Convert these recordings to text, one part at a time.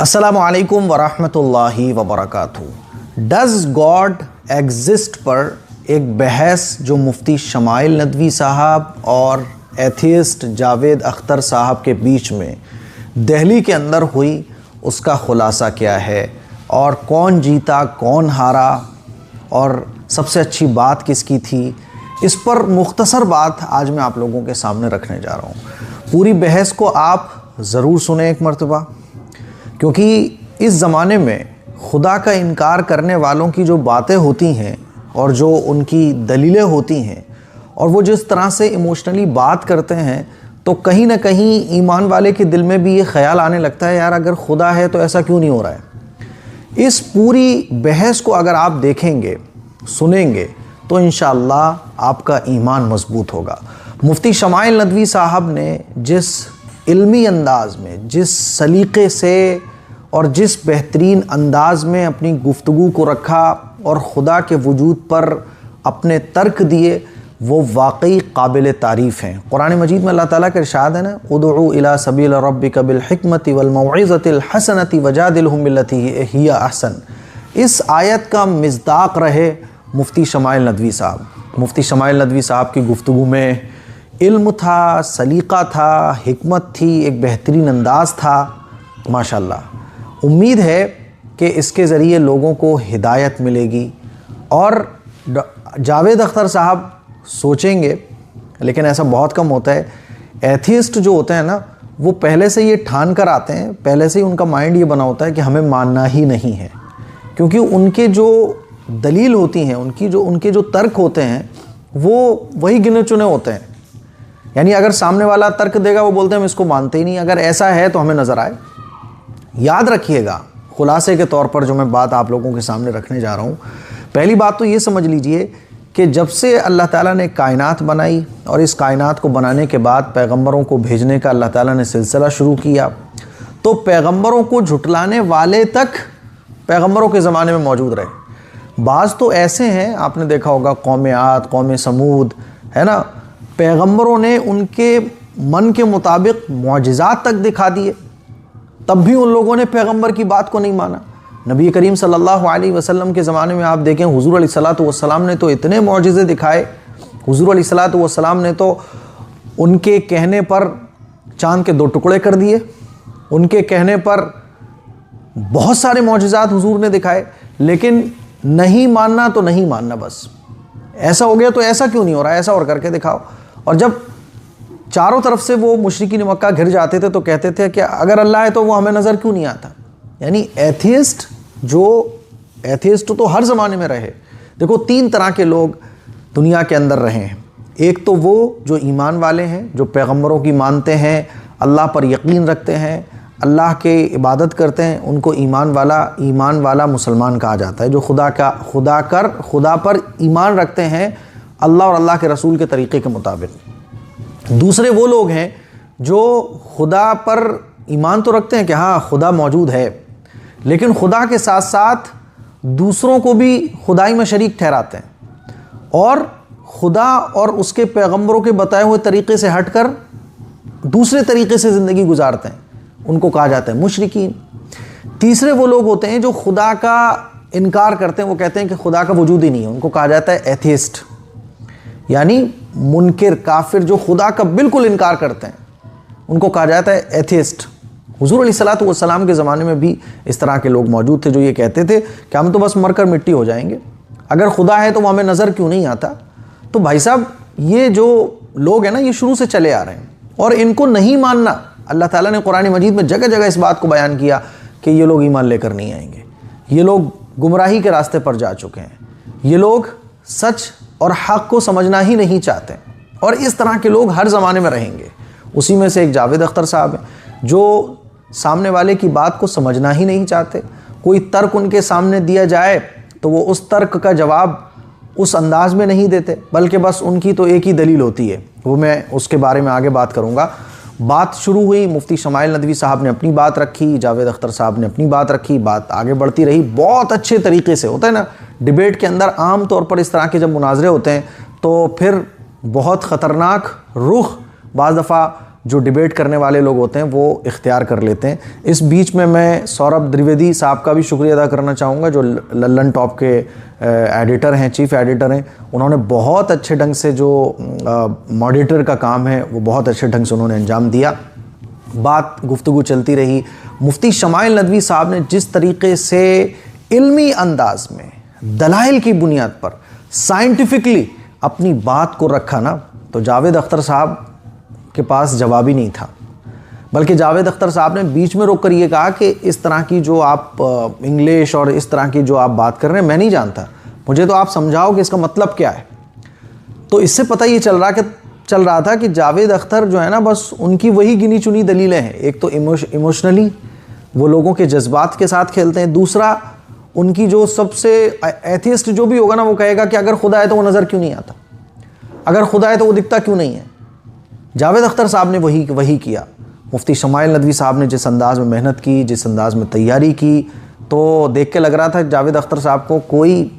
अस्सलामु अलैकुम वरहमतुल्लाहि वबरकातुहू। डज़ गॉड एग्जिस्ट पर एक बहस जो मुफ्ती शमाइल नदवी साहब और एथियस्ट जावेद अख्तर साहब के बीच में दिल्ली के अंदर हुई, उसका ख़ुलासा क्या है और कौन जीता कौन हारा और सबसे अच्छी बात किसकी थी, इस पर मुख्तसर बात आज मैं आप लोगों के सामने रखने जा रहा हूँ। पूरी बहस को आप ज़रूर सुने एक मरतबा, क्योंकि इस ज़माने में खुदा का इनकार करने वालों की जो बातें होती हैं और जो उनकी दलीलें होती हैं और वो जिस तरह से इमोशनली बात करते हैं, तो कहीं ना कहीं ईमान वाले के दिल में भी ये ख्याल आने लगता है, यार अगर खुदा है तो ऐसा क्यों नहीं हो रहा है। इस पूरी बहस को अगर आप देखेंगे सुनेंगे तो इंशाअल्लाह आपका ईमान मजबूत होगा। मुफ्ती शमाइल नदवी साहब ने जिस इल्मी अंदाज में, जिस सलीक़े से और जिस बेहतरीन अंदाज में अपनी गुफ्तगू को रखा और खुदा के वजूद पर अपने तर्क दिए, वो वाकई काबिल तारीफ़ हैं। कुरान मजीद में अल्लाह ताला का इरशाद है ना, उदउ इला सबील रब्बिका बिल हिकमति वल मौइज़तिल हसनति वजादिलहुम बिल्लती हिया अहसन। इस आयत का मिज़दाक़ रहे मुफ्ती शमाइल नदवी साहब। मुफ्ती शमाइल नदवी साहब की गुफ्तगू में इल्म था, सलीक़ा था, हिकमत थी, एक बेहतरीन अंदाज़ था, माशाअल्लाह। उम्मीद है कि इसके ज़रिए लोगों को हिदायत मिलेगी और जावेद अख्तर साहब सोचेंगे, लेकिन ऐसा बहुत कम होता है। एथियस्ट जो होते हैं ना, वो पहले से ये ठान कर आते हैं, पहले से ही उनका माइंड ये बना होता है कि हमें मानना ही नहीं है, क्योंकि उनके जो दलील होती हैं, उनके जो तर्क होते हैं, वो वही गिने चुने होते हैं। यानी अगर सामने वाला तर्क देगा, वो बोलते हैं हम इसको मानते ही नहीं, अगर ऐसा है तो हमें नज़र आए। याद रखिएगा, खुलासे के तौर पर जो मैं बात आप लोगों के सामने रखने जा रहा हूँ, पहली बात तो ये समझ लीजिए कि जब से अल्लाह ताला ने कायनात बनाई और इस कायनात को बनाने के बाद पैगंबरों को भेजने का अल्लाह ताला ने सिलसिला शुरू किया, तो पैगंबरों को झुटलाने वाले तक पैगंबरों के ज़माने में मौजूद रहे। बाज़ तो ऐसे हैं, आपने देखा होगा, कौम आद, कौम समूद, है ना, पैगंबरों ने उनके मन के मुताबिक मौजिज़ात तक दिखा दिए, तब भी उन लोगों ने पैगंबर की बात को नहीं माना। नबी करीम सल्लल्लाहु अलैहि वसल्लम के ज़माने में आप देखें, हुज़ूर अलैहिस्सलातु वस्सलाम ने तो इतने मौजिज़े दिखाए। हुज़ूर अलैहिस्सलातु वस्सलाम ने तो उनके कहने पर चाँद के 2 टुकड़े कर दिए, उनके कहने पर बहुत सारे मौजिज़ात हुज़ूर ने दिखाए, लेकिन नहीं मानना तो नहीं मानना, बस ऐसा हो गया तो ऐसा क्यों नहीं हो रहा है, ऐसा और करके दिखाओ। और जब चारों तरफ से वो मुशरिकीन मक्का घिर जाते थे तो कहते थे कि अगर अल्लाह है तो वो हमें नज़र क्यों नहीं आता। यानी एथियस्ट तो हर ज़माने में रहे। देखो, 3 तरह के लोग दुनिया के अंदर रहे हैं। एक तो वो जो ईमान वाले हैं, जो पैगंबरों की मानते हैं, अल्लाह पर यकीन रखते हैं, अल्लाह के इबादत करते हैं, उनको ईमान वाला मुसलमान कहा जाता है। जो खुदा पर ईमान रखते हैं अल्लाह और अल्लाह के रसूल के तरीक़े के मुताबिक। दूसरे वो लोग हैं जो खुदा पर ईमान तो रखते हैं कि हाँ खुदा मौजूद है, लेकिन खुदा के साथ साथ दूसरों को भी खुदाई में शरीक ठहराते हैं और खुदा और उसके पैगंबरों के बताए हुए तरीक़े से हटकर दूसरे तरीक़े से ज़िंदगी गुजारते हैं, उनको कहा जाता है मुशरिकीन। तीसरे वो लोग होते हैं जो खुदा का इनकार करते हैं, वो कहते हैं कि खुदा का वजूद ही नहीं है, उनको कहा जाता है एथियस्ट, यानी मुनकिर, काफिर, जो खुदा का बिल्कुल इनकार करते हैं, उनको कहा जाता है एथियस्ट। हुज़ूर अलैहिस्सलातु वस्सलाम के ज़माने में भी इस तरह के लोग मौजूद थे जो ये कहते थे कि हम तो बस मरकर मिट्टी हो जाएंगे, अगर खुदा है तो वो हमें नज़र क्यों नहीं आता। तो भाई साहब, ये जो लोग हैं ना, ये शुरू से चले आ रहे हैं और इनको नहीं मानना, अल्लाह ताला ने कुरान मजीद में जगह जगह इस बात को बयान किया कि ये लोग ईमान लेकर नहीं आएंगे, ये लोग गुमराही के रास्ते पर जा चुके हैं, ये लोग सच और हक़ को समझना ही नहीं चाहते, और इस तरह के लोग हर ज़माने में रहेंगे। उसी में से एक जावेद अख्तर साहब हैं जो सामने वाले की बात को समझना ही नहीं चाहते। कोई तर्क उनके सामने दिया जाए तो वो उस तर्क का जवाब उस अंदाज में नहीं देते, बल्कि बस उनकी तो एक ही दलील होती है, वो मैं उसके बारे में आगे बात करूँगा। बात शुरू हुई, मुफ्ती शमाइल नदवी साहब ने अपनी बात रखी, जावेद अख्तर साहब ने अपनी बात रखी, बात आगे बढ़ती रही। बहुत अच्छे तरीके से होता है ना डिबेट के अंदर, आम तौर पर इस तरह के जब मुनाजरे होते हैं तो फिर बहुत ख़तरनाक रुख बाज़ दफ़ा जो डिबेट करने वाले लोग होते हैं वो इख्तियार कर लेते हैं। इस बीच में मैं सौरभ द्विवेदी साहब का भी शुक्रिया अदा करना चाहूँगा, जो लल्लन टॉप के एडिटर हैं, चीफ एडिटर हैं। उन्होंने बहुत अच्छे ढंग से जो मॉडरेटर का काम है वो बहुत अच्छे ढंग से उन्होंने अंजाम दिया। बात गुफ्तगू चलती रही। मुफ्ती शमाइल नदवी साहब ने जिस तरीके से इल्मी अंदाज में दलाइल की बुनियाद पर साइंटिफिकली अपनी बात को रखा ना, तो जावेद अख्तर साहब के पास जवाब ही नहीं था। बल्कि जावेद अख्तर साहब ने बीच में रोक कर ये कहा कि इस तरह की जो आप इंग्लिश और इस तरह की जो आप बात कर रहे हैं मैं नहीं जानता, मुझे तो आप समझाओ कि इसका मतलब क्या है। तो इससे पता ये चल रहा था कि जावेद अख्तर जो है ना, बस उनकी वही गिनी चुनी दलीलें हैं। एक तो इमोशनली वो लोगों के जज्बात के साथ खेलते हैं, दूसरा उनकी जो सबसे एथियस्ट जो भी होगा ना वो कहेगा कि अगर खुदा है तो वो नज़र क्यों नहीं आता, अगर खुदा है तो वो दिखता क्यों नहीं है। जावेद अख्तर साहब ने वही किया। मुफ्ती शमाइल नदवी साहब ने जिस अंदाज़ में मेहनत की, जिस अंदाज़ में तैयारी की, तो देख के लग रहा था जावेद अख्तर साहब को कोई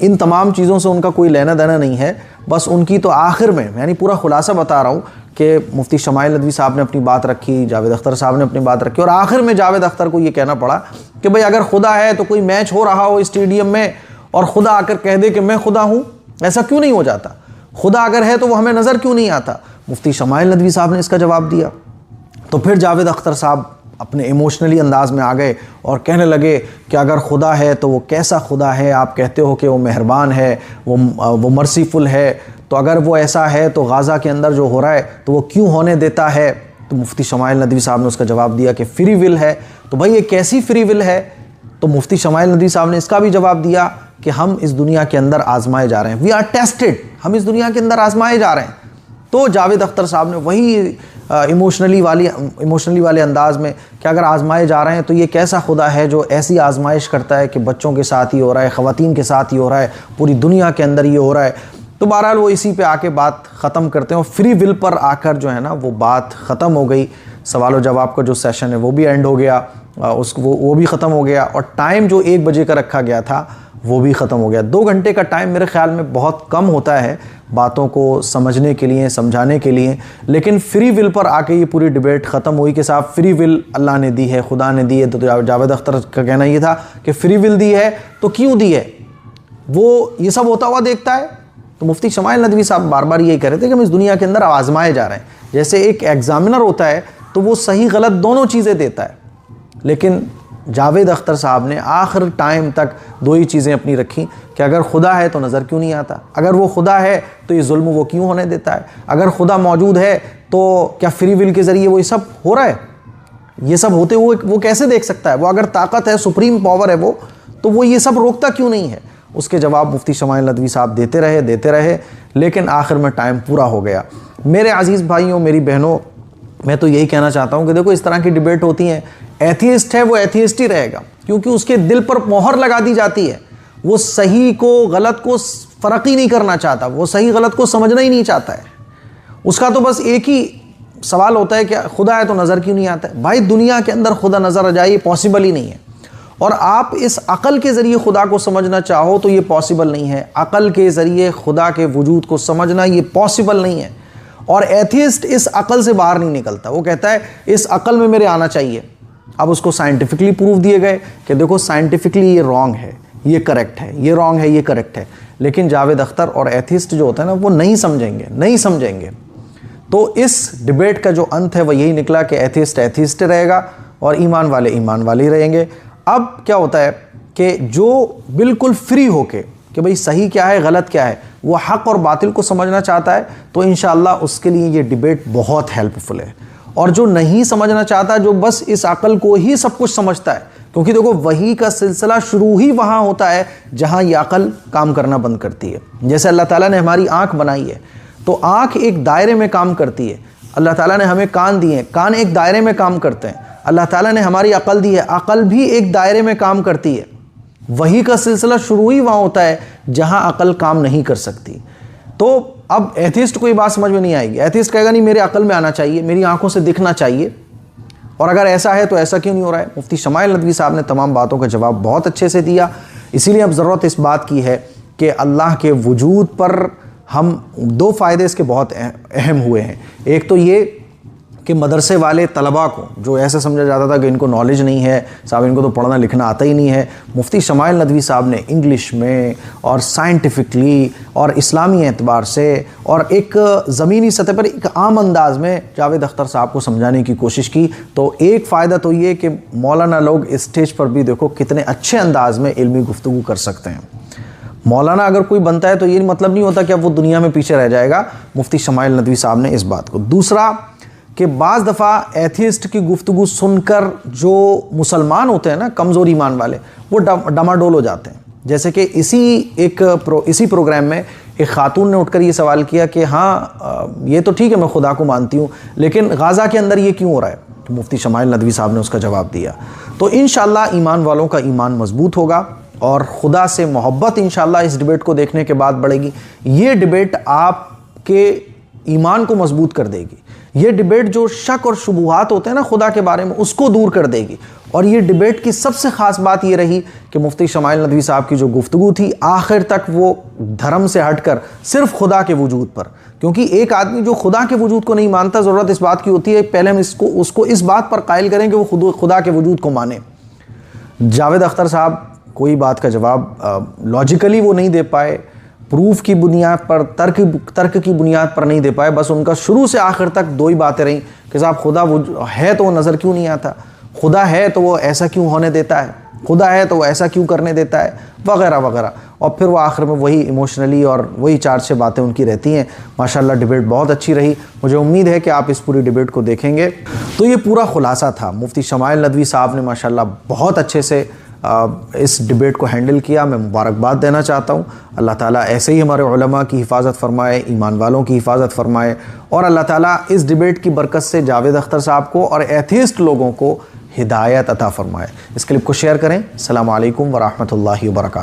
इन तमाम चीज़ों से उनका कोई लेना देना नहीं है। बस उनकी तो आखिर में, यानी पूरा खुलासा बता रहा हूँ कि मुफ्ती शमाइल नदवी साहब ने अपनी बात रखी, जावेद अख्तर साहब ने अपनी बात रखी, और आखिर में जावेद अख्तर को ये कहना पड़ा कि भाई अगर खुदा है तो कोई मैच हो रहा हो स्टेडियम में और खुदा आकर कह दे कि मैं खुदा हूँ, ऐसा क्यों नहीं हो जाता? खुदा अगर है तो वो हमें नज़र क्यों नहीं आता? मुफ्ती शमाइल नदवी साहब ने इसका जवाब दिया। तो फिर जावेद अख्तर साहब अपने इमोशनली अंदाज में आ गए और कहने लगे कि अगर खुदा है तो वो कैसा खुदा है? आप कहते हो कि वो मेहरबान है, वो मर्सीफुल है, तो अगर वो ऐसा है तो गाज़ा के अंदर जो हो रहा है तो वो क्यों होने देता है? तो मुफ्ती शमाइल नदवी साहब ने उसका जवाब दिया कि फ्री विल है। तो भाई ये कैसी फ्री विल है? तो मुफ्ती शमाइल नदवी साहब ने इसका भी जवाब दिया कि हम इस दुनिया के अंदर आजमाए जा रहे हैं, वी आर टेस्टेड, हम इस दुनिया के अंदर आजमाए जा रहे हैं। तो जावेद अख्तर साहब ने वही इमोशनली वाले अंदाज में कि अगर आजमाए जा रहे हैं तो ये कैसा खुदा है जो ऐसी आजमाइश करता है कि बच्चों के साथ ही हो रहा है, ख़वातीन के साथ ही हो रहा है, पूरी दुनिया के अंदर ये हो रहा है। तो बहरहाल वो इसी पे आके बात ख़त्म करते हैं और फ्री विल पर आकर जो है ना वो बात ख़त्म हो गई। सवाल और जवाब का जो सेशन है वो भी एंड हो गया, वो भी ख़त्म हो गया, और टाइम जो 1 बजे का रखा गया था वो भी ख़त्म हो गया। 2 घंटे का टाइम मेरे ख़्याल में बहुत कम होता है बातों को समझने के लिए, समझाने के लिए, लेकिन फ्री विल पर आके ये पूरी डिबेट ख़त्म हुई कि साहब फ्री विल अल्लाह ने दी है, खुदा ने दी है। तो जावेद अख्तर का कहना ये था कि फ्री विल दी है तो क्यों दी है, वो ये सब होता हुआ देखता है। तो मुफ्ती शमाइल नदवी साहब बार बार यही कह रहे थे कि हम इस दुनिया के अंदर आजमाए जा रहे हैं। जैसे एक एग्ज़ामिनर होता है तो वो सही गलत दोनों चीज़ें देता है, लेकिन जावेद अख्तर साहब ने आखिर टाइम तक 2 ही चीज़ें अपनी रखी कि अगर खुदा है तो नज़र क्यों नहीं आता, अगर वो खुदा है तो ये जुल्म वो क्यों होने देता है, अगर खुदा मौजूद है तो क्या फ्री विल के ज़रिए वो ये सब हो रहा है, ये सब होते हुए वो कैसे देख सकता है, वो अगर ताकत है, सुप्रीम पावर है वो, तो वो ये सब रोकता क्यों नहीं है। उसके जवाब मुफ्ती शमाइल नदवी साहब देते रहे, लेकिन आखिर में टाइम पूरा हो गया। मेरे अजीज़ भाइयों, मेरी बहनों, मैं तो यही कहना चाहता हूँ कि देखो इस तरह की डिबेट होती हैं, एथियस्ट है वो एथियस्ट ही रहेगा, क्योंकि उसके दिल पर मोहर लगा दी जाती है। वो सही को गलत को फ़र्क ही नहीं करना चाहता, वो सही गलत को समझना ही नहीं चाहता है। उसका तो बस एक ही सवाल होता है कि खुदा है तो नज़र क्यों नहीं आता है। भाई दुनिया के अंदर खुदा नज़र आ जाए ये पॉसिबल ही नहीं है, और आप इस अक़ल के ज़रिए खुदा को समझना चाहो तो ये पॉसिबल नहीं है। अक़ल के ज़रिए खुदा के वजूद को समझना ये पॉसिबल नहीं है, और एथियस्ट इस अक़ल से बाहर नहीं निकलता। वो कहता है इस अक़ल में मेरे आना चाहिए। अब उसको साइंटिफिकली प्रूफ दिए गए कि देखो साइंटिफिकली ये रॉन्ग है, ये करेक्ट है, ये रॉन्ग है, ये करेक्ट है, लेकिन जावेद अख्तर और एथियस्ट जो होता है ना वो नहीं समझेंगे। तो इस डिबेट का जो अंत है वह यही निकला कि एथियस्ट एथियस्ट रहेगा और ईमान वाले ही रहेंगे। अब क्या होता है कि जो बिल्कुल फ्री होके कि भाई सही क्या है गलत क्या है, वो हक़ और बातिल को समझना चाहता है, तो इंशाअल्लाह उसके लिए ये डिबेट बहुत हेल्पफुल है। और जो नहीं समझना चाहता, जो बस इस अक़ल को ही सब कुछ समझता है, क्योंकि देखो वही का सिलसिला शुरू ही वहाँ होता है जहाँ ये अक़ल काम करना बंद करती है। जैसे अल्लाह ताला ने हमारी आँख बनाई है, तो आँख एक दायरे में काम करती है। अल्लाह ताला ने हमें कान दिए हैं, कान एक दायरे में काम करते हैं। अल्लाह ताला ने हमारी अक़ल दी है, अक़ल भी एक दायरे में काम करती है। वही का सिलसिला शुरू ही वहाँ होता है जहाँ अक़ल काम नहीं कर सकती। तो अब एथिस्ट को ये बात समझ में नहीं आएगी। एथिस्ट कहेगा नहीं मेरे अक़ल में आना चाहिए, मेरी आंखों से दिखना चाहिए, और अगर ऐसा है तो ऐसा क्यों नहीं हो रहा है। मुफ्ती शमाइल नदवी साहब ने तमाम बातों का जवाब बहुत अच्छे से दिया। इसीलिए अब ज़रूरत इस बात की है कि अल्लाह के वजूद पर हम 2 फ़ायदे इसके बहुत अहम हुए हैं। एक तो ये कि मदरसे वाले तलबा को, जो ऐसा समझा जाता था कि इनको नॉलेज नहीं है, साहब इनको तो पढ़ना लिखना आता ही नहीं है, मुफ्ती शमाइल नदवी साहब ने इंग्लिश में और साइंटिफिकली और इस्लामी एतबार से और एक ज़मीनी सतह पर एक आम अंदाज में जावेद अख्तर साहब को समझाने की कोशिश की। तो एक फ़ायदा तो ये कि मौलाना लोग इस स्टेज पर भी देखो कितने अच्छे अंदाज में इल्मी गुफ्तगू कर सकते हैं। मौलाना अगर कोई बनता है तो ये मतलब नहीं होता कि अब वो दुनिया में पीछे रह जाएगा। मुफ्ती शमाइल नदवी साहब ने इस बात को। दूसरा कि बाज़ दफ़ा एथियस्ट की गुफ्तगू सुनकर जो मुसलमान होते हैं ना, कमज़ोर ईमान वाले, वो डमाडोल हो जाते हैं। जैसे कि इसी प्रोग्राम में एक खातून ने उठकर ये सवाल किया कि हाँ ये तो ठीक है, मैं खुदा को मानती हूँ, लेकिन गाज़ा के अंदर ये क्यों हो रहा है? तो मुफ्ती शमाइल नदवी साहब ने उसका जवाब दिया। तो इंशाअल्लाह ईमान वालों का ईमान मजबूत होगा और खुदा से मोहब्बत इंशाअल्लाह इस डिबेट को देखने के बाद बढ़ेगी। ये डिबेट आपके ईमान को मजबूत कर देगी। ये डिबेट जो शक और शुबुहात होते हैं ना खुदा के बारे में, उसको दूर कर देगी। और ये डिबेट की सबसे ख़ास बात ये रही कि मुफ्ती शमाइल नदवी साहब की जो गुफ्तगू थी आखिर तक वो धर्म से हटकर सिर्फ खुदा के वजूद पर, क्योंकि एक आदमी जो खुदा के वजूद को नहीं मानता, ज़रूरत इस बात की होती है पहले हम उसको इस बात पर कायल करें कि वो खुदा के वजूद को माने। जावेद अख्तर साहब कोई बात का जवाब लॉजिकली वो नहीं दे पाए, प्रूफ की बुनियाद पर, तर्क की बुनियाद पर नहीं दे पाए। बस उनका शुरू से आखिर तक दो ही बातें रहीं कि साहब खुदा वो है तो वो नज़र क्यों नहीं आता, खुदा है तो वो ऐसा क्यों होने देता है, खुदा है तो वो ऐसा क्यों करने देता है, वगैरह वगैरह। और फिर वो आखिर में वही इमोशनली और वही 4-6 बातें उनकी रहती हैं। माशाल्लाह डिबेट बहुत अच्छी रही। मुझे उम्मीद है कि आप इस पूरी डिबेट को देखेंगे। तो ये पूरा खुलासा था। मुफ्ती शमाइल नदवी साहब ने माशाल्लाह बहुत अच्छे से इस डिबेट को हैंडल किया। मैं मुबारकबाद देना चाहता हूँ। अल्लाह ताला ऐसे ही हमारे उलमा की हिफाजत फरमाए, ईमान वालों की हिफाजत फरमाए, और अल्लाह ताला इस डिबेट की बरकत से जावेद अख्तर साहब को और एथियस्ट लोगों को हिदायत अता फरमाए। इस क्लिप को शेयर करें। अस्सलामु अलैकुम व रहमतुल्लाहि व बरकातहू।